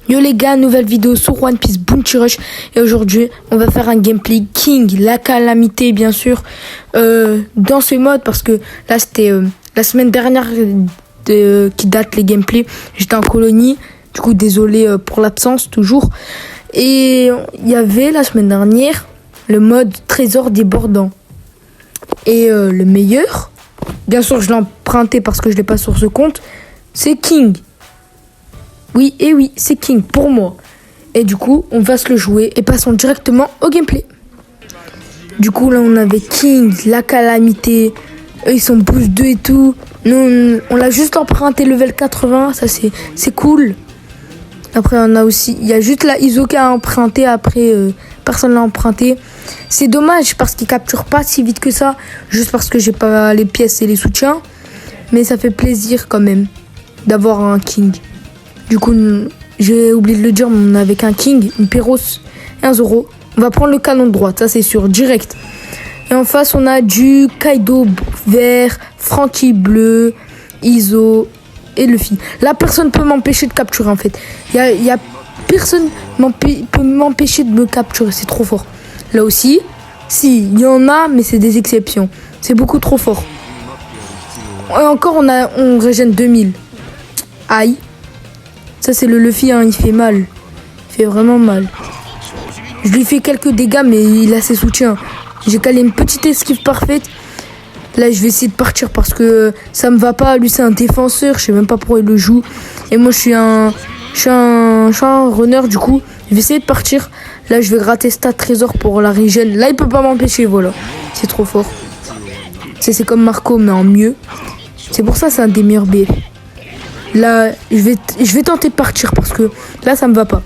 Yo les gars, nouvelle vidéo sur One Piece Bounty Rush. Et aujourd'hui, on va faire un gameplay King, la calamité bien sûr, dans ce mode. Parce que là, c'était la semaine dernière qui date les gameplays. J'étais en colonie, du coup désolé pour l'absence toujours. Et il y avait la semaine dernière le mode trésor débordant. Et le meilleur, bien sûr je l'ai emprunté parce que je l'ai pas sur ce compte, c'est King. Oui, et oui, c'est King pour moi. Et du coup, on va se le jouer et passons directement au gameplay. Du coup, là, on avait King, la calamité. Eux, ils sont boost 2 et tout. Nous, on l'a juste emprunté level 80. Ça, c'est cool. Après, on a aussi... Il y a juste la Hisoka à emprunter. Après, personne l'a emprunté. C'est dommage parce qu'il capture pas si vite que ça. Juste parce que j'ai pas les pièces et les soutiens. Mais ça fait plaisir quand même d'avoir un King. Du coup, j'ai oublié de le dire, mais on est avec un King, une Pyros et un Zoro. On va prendre le canon de droite, ça c'est sûr, direct. Et en face, on a du Kaido vert, Franky bleu, Iso et Luffy. Là, personne ne peut m'empêcher de capturer en fait. Y a personne peut m'empêcher de me capturer, c'est trop fort. Là aussi, si, il y en a, mais c'est des exceptions. C'est beaucoup trop fort. Et encore, on régène 2000. Aïe. Ça c'est le Luffy, hein, il fait mal. Il fait vraiment mal. Je lui fais quelques dégâts mais il a ses soutiens. J'ai calé une petite esquive parfaite. Là je vais essayer de partir parce que ça me va pas. Lui c'est un défenseur, je sais même pas pourquoi il le joue. Et moi je suis un runner du coup. Je vais essayer de partir. Là je vais gratter stat trésor pour la régène. Là il peut pas m'empêcher, voilà. C'est trop fort. C'est comme Marco mais en mieux. C'est pour ça c'est un des meilleurs BF. Là, je vais tenter de partir parce que là, ça me va pas.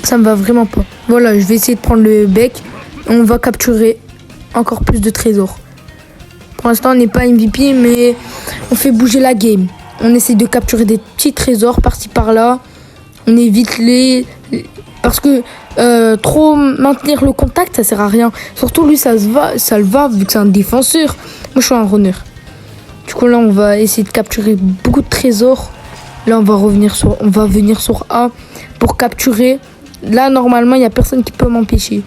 Ça me va vraiment pas. Voilà, je vais essayer de prendre le bec. Et on va capturer encore plus de trésors. Pour l'instant, on n'est pas MVP, mais on fait bouger la game. On essaie de capturer des petits trésors par-ci par-là. On évite les... Parce que trop maintenir le contact, ça sert à rien. Surtout lui, ça le va vu que c'est un défenseur. Moi, je suis un runner. Du coup, là, on va essayer de capturer beaucoup de trésors. Là, on va venir sur A pour capturer. Là, normalement, il n'y a personne qui peut m'empêcher.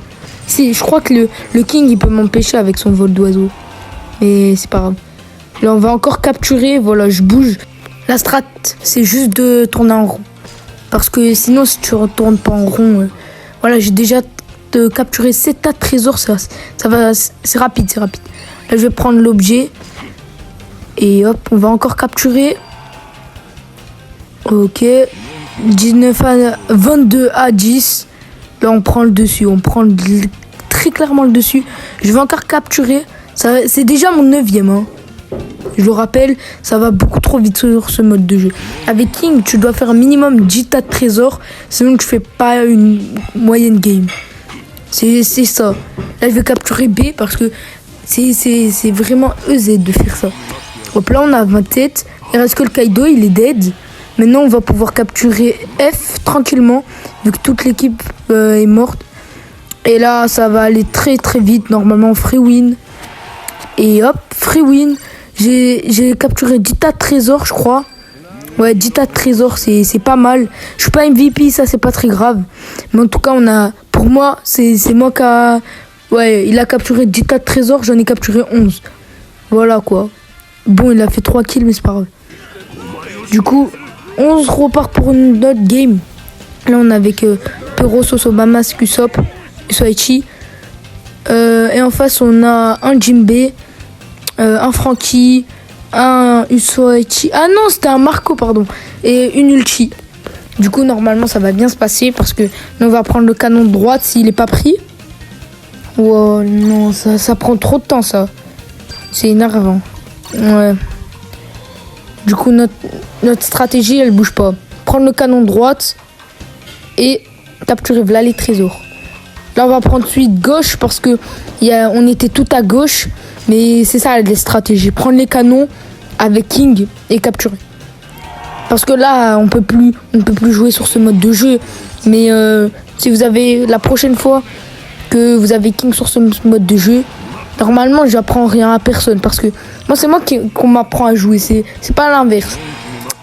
Si, je crois que le King, il peut m'empêcher avec son vol d'oiseau. Mais c'est pas grave. Là, on va encore capturer. Voilà, je bouge. La strat, c'est juste de tourner en rond. Parce que sinon, si tu ne retournes pas en rond... voilà, j'ai déjà capturé 7 tas de trésors. Ça va, c'est rapide, c'est rapide. Là, je vais prendre l'objet. Et hop, on va encore capturer... Ok, 22 à 10. Là, on prend le dessus. On prend très clairement le dessus. Je vais encore capturer. C'est déjà mon 9e. Hein. Je le rappelle, ça va beaucoup trop vite sur ce mode de jeu. Avec King, tu dois faire un minimum 10 tas de trésors. Sinon, tu fais pas une moyenne game. C'est ça. Là, je vais capturer B parce que c'est vraiment EZ de faire ça. Hop, là, on a 20 têtes. Il reste que le Kaido, il est dead. Maintenant, on va pouvoir capturer F tranquillement, vu que toute l'équipe est morte. Et là, ça va aller très très vite. Normalement, free win. Et hop, free win. J'ai capturé 10 tas de trésors, je crois. Ouais, 10 tas de trésors, c'est pas mal. Je suis pas MVP, ça, c'est pas très grave. Mais en tout cas, pour moi, c'est moi qui a... Ouais, il a capturé 10 tas de trésors, j'en ai capturé 11. Voilà, quoi. Bon, il a fait 3 kills, mais c'est pas grave. Du coup... On se repart pour une autre game. Là, on est avec Pyros, Osobama, Skusop, Usoichi. Et en face, on a un Jinbe, un Franky, un Usoichi. Ah non, c'était un Marco, pardon. Et une Ulchi. Du coup, normalement, ça va bien se passer parce que on va prendre le canon de droite s'il n'est pas pris. Wow, non, ça prend trop de temps, ça. C'est énervant. Ouais. Du coup, notre stratégie, elle bouge pas. Prendre le canon de droite et capturer là les trésors. Là, on va prendre celui de gauche parce que on était tout à gauche. Mais c'est ça, les stratégies. Prendre les canons avec King et capturer. Parce que là, on ne peut plus jouer sur ce mode de jeu. Mais si vous avez la prochaine fois que vous avez King sur ce mode de jeu, normalement, j'apprends rien à personne parce que moi, c'est moi qu'on m'apprend à jouer. C'est pas l'inverse.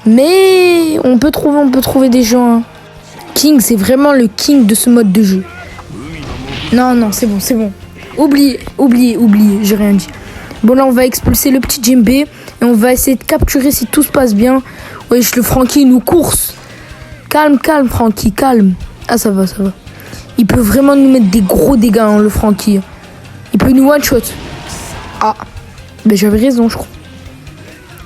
Mais on peut trouver des gens. Hein. King, c'est vraiment le king de ce mode de jeu. Non, non, c'est bon, c'est bon. Oubliez, j'ai rien dit. Bon, là, on va expulser le petit Djembé et on va essayer de capturer si tout se passe bien. Wesh, le Francky nous course. Calme, Francky, calme. Ah, ça va. Il peut vraiment nous mettre des gros dégâts, hein, le Francky. Il peut nous one-shot. Ah, ben j'avais raison, je crois.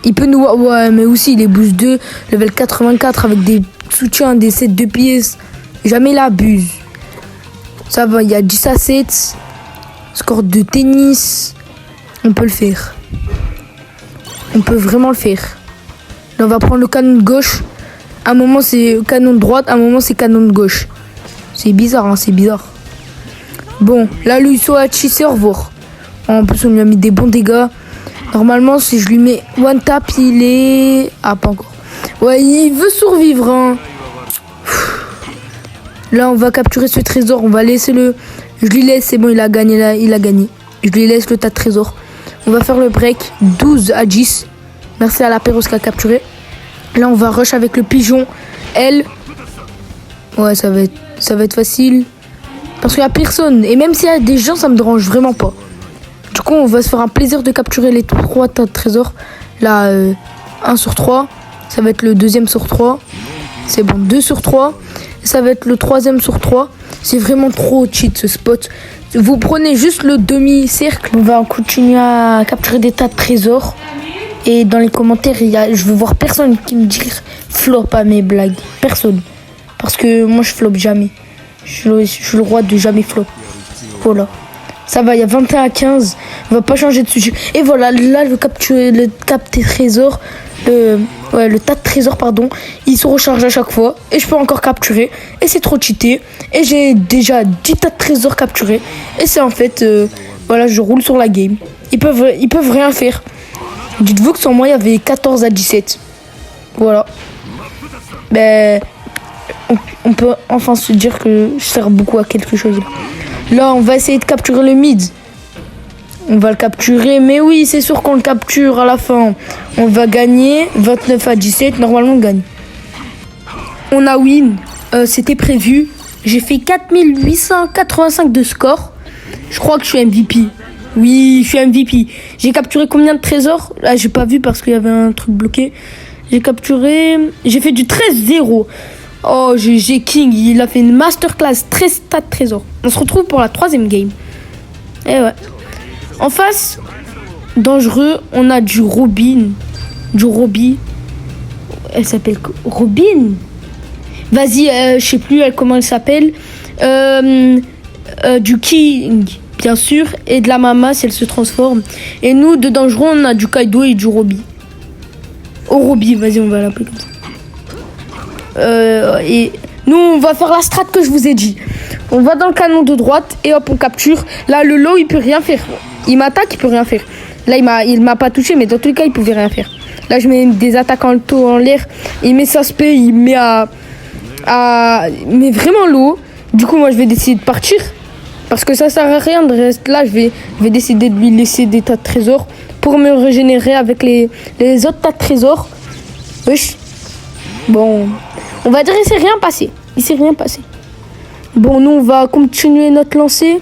Il peut nous... Ouais, mais aussi, il est boost 2, level 84 avec des soutiens, des sets de pièces. Jamais il abuse. Ça va, il y a 10 à 7. Score de tennis. On peut le faire. On peut vraiment le faire. Là, on va prendre le canon de gauche. À un moment, c'est canon de droite. À un moment, c'est canon de gauche. C'est bizarre, hein, c'est bizarre. Bon, là, lui, Sohachi, c'est au revoir. En plus, on lui a mis des bons dégâts. Normalement, si je lui mets one tap, il est... Ah, pas encore. Ouais, il veut survivre, hein. Là, on va capturer ce trésor. On va laisser le... Je lui laisse, c'est bon, il a gagné là. Il a gagné. Je lui laisse le tas de trésors. On va faire le break. 12 à 10. Merci à la Péros qui a capturé. Là, on va rush avec le pigeon. Elle. Ouais, ça va être facile. Parce qu'il n'y a personne. Et même s'il y a des gens, ça me dérange vraiment pas. Du coup, on va se faire un plaisir de capturer les 3 tas de trésors. Là, 1 sur 3. Ça va être le 2e sur 3. C'est bon, 2 sur 3. Ça va être le 3e sur 3. C'est vraiment trop cheat ce spot. Vous prenez juste le demi-cercle. On va continuer à capturer des tas de trésors. Et dans les commentaires, je veux voir personne qui me dire flop à mes blagues. Personne. Parce que moi, je flop jamais. Je suis le roi de jamais flop. Voilà. Ça va, il y a 21 à 15. On va pas changer de sujet. Et voilà, là, le cap des trésors. Le tas de trésors, pardon. Ils se rechargent à chaque fois. Et je peux encore capturer. Et c'est trop cheaté. Et j'ai déjà 10 tas de trésors capturés. Et c'est en fait... voilà, je roule sur la game. Ils peuvent rien faire. Dites-vous que sans moi, il y avait 14 à 17. Voilà. Ben... On peut enfin se dire que je sers beaucoup à quelque chose. Là, on va essayer de capturer le mid. On va le capturer. Mais oui, c'est sûr qu'on le capture à la fin. On va gagner 29 à 17. Normalement, on gagne. On a win. C'était prévu. J'ai fait 4885 de score. Je crois que je suis MVP. Oui, je suis MVP. J'ai capturé combien de trésors? Là, j'ai pas vu parce qu'il y avait un truc bloqué. J'ai fait du 13-0. Oh, j'ai King, il a fait une masterclass, 13 tas de trésors. On se retrouve pour la 3e game. Et ouais. En face, dangereux, on a du Robin. Du Robbie. Elle s'appelle Robin. Vas-y, je sais plus comment elle s'appelle. Du King, bien sûr. Et de la Mama si elle se transforme. Et nous, de dangereux, on a du Kaido et du Robbie. Oh, Robbie, vas-y, on va l'appeler comme ça. Et nous, on va faire la strat que je vous ai dit. On va dans le canon de droite et hop, on capture. Là, le low, il peut rien faire. Il m'attaque, il peut rien faire. Là, il m'a pas touché, mais dans tous les cas, il pouvait rien faire. Là, je mets des attaques en taux en l'air. Il met sa spé, il met mais vraiment low. Du coup, moi, je vais décider de partir. Parce que ça sert à rien de rester là. Je vais décider de lui laisser des tas de trésors pour me régénérer avec les autres tas de trésors. Wesh. Bon, on va dire il s'est rien passé. Bon, nous, on va continuer notre lancée.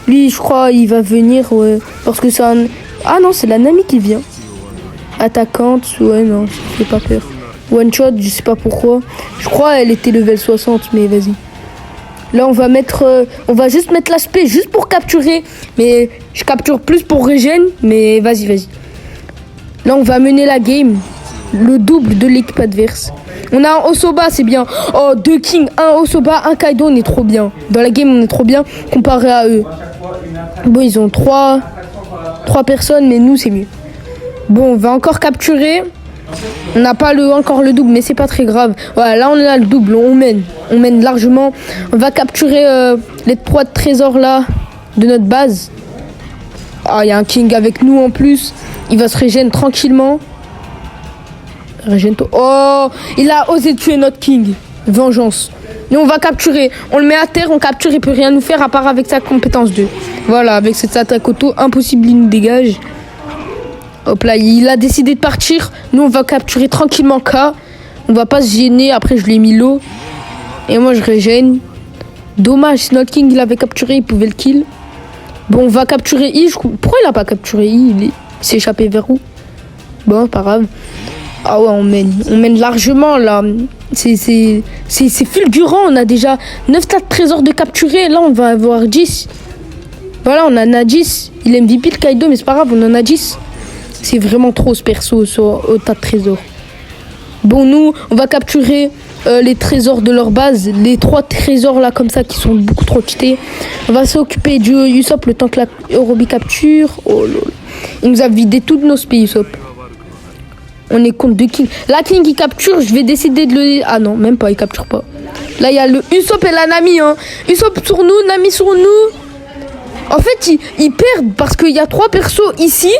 Lui, je crois, il va venir, ouais, parce que c'est un... Ah non, c'est la Nami qui vient. Attaquante, ouais, non, ça fait pas peur. One shot, je sais pas pourquoi. Je crois elle était level 60, mais vas-y. Là, on va juste mettre l'aspect juste pour capturer. Mais je capture plus pour régène, mais vas-y. Là, on va mener la game. Le double de l'équipe adverse. On a un Osoba, c'est bien. Oh, 2 Kings, un Osoba, un Kaido, on est trop bien. Dans la game, on est trop bien comparé à eux. Bon, ils ont 3 personnes, mais nous, c'est mieux. Bon, on va encore capturer. On n'a pas encore le double, mais c'est pas très grave. Voilà, là, on a le double, on mène largement. On va capturer les 3 trésors là de notre base. Ah, il y a un King avec nous en plus. Il va se régénérer tranquillement. Oh, il a osé tuer notre King. Vengeance. Nous, on va capturer. On le met à terre, on capture, il peut rien nous faire à part avec sa compétence 2. Voilà, avec cette attaque auto, impossible, il nous dégage. Hop là, il a décidé de partir. Nous, on va capturer tranquillement K. On va pas se gêner. Après, je l'ai mis low. Et moi, je régène. Dommage, si notre king, il avait capturé, il pouvait le kill. Bon, on va capturer I. Pourquoi il a pas capturé I? Il s'est échappé vers où? Bon, pas grave. Ah ouais, on mène largement, là. C'est fulgurant. On a déjà 9 tas de trésors de capturer. Là, on va avoir 10. Voilà, on en a 10. Il est MVP, le Kaido, mais c'est pas grave, on en a 10. C'est vraiment trop, ce perso, au tas de trésors. Bon, nous, on va capturer les trésors de leur base. Les 3 trésors, là, comme ça, qui sont beaucoup trop cheatés. On va s'occuper du Usopp le temps que la Eurobi capture. Oh lol. Il nous a vidé toutes nos spies, Usopp. On est contre 2 King. La King, il capture, je vais décider de le... Ah non, même pas, il capture pas. Là, il y a le Usopp et la Nami, hein. Usopp sur nous, Nami sur nous. En fait, ils perdent parce qu'il y a 3 persos ici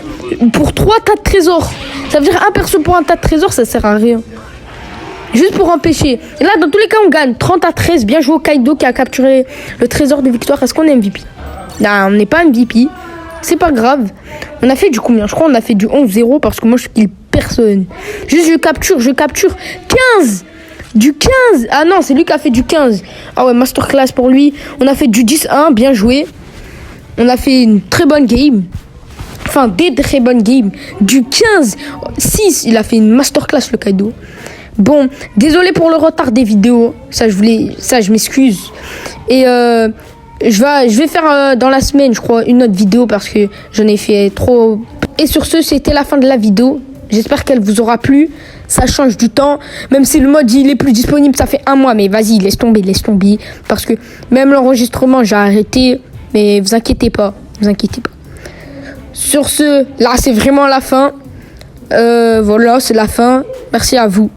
pour 3 tas de trésors. Ça veut dire un perso pour un tas de trésors, ça sert à rien. Juste pour empêcher. Et là, dans tous les cas, on gagne 30-13. Bien joué au Kaido qui a capturé le trésor de victoire. Est-ce qu'on est MVP? Non, on n'est pas MVP. C'est pas grave. On a fait du combien? Je crois qu'on a fait du 11-0 parce que moi, je kill personne. Juste, je capture 15. Du 15. Ah non, c'est lui qui a fait du 15. Ah ouais, masterclass pour lui. On a fait du 10-1. Bien joué. On a fait une très bonne game. Enfin, des très bonnes games. Du 15-6, il a fait une masterclass, le Kaido. Bon, désolé pour le retard des vidéos. Ça, je m'excuse. Et je vais faire dans la semaine, je crois, une autre vidéo parce que j'en ai fait trop. Et sur ce, c'était la fin de la vidéo. J'espère qu'elle vous aura plu. Ça change du temps. Même si le mode, il est plus disponible, ça fait 1 mois. Mais vas-y, laisse tomber. Parce que même l'enregistrement, j'ai arrêté. Mais vous inquiétez pas. Sur ce, là, c'est vraiment la fin. Voilà, c'est la fin. Merci à vous.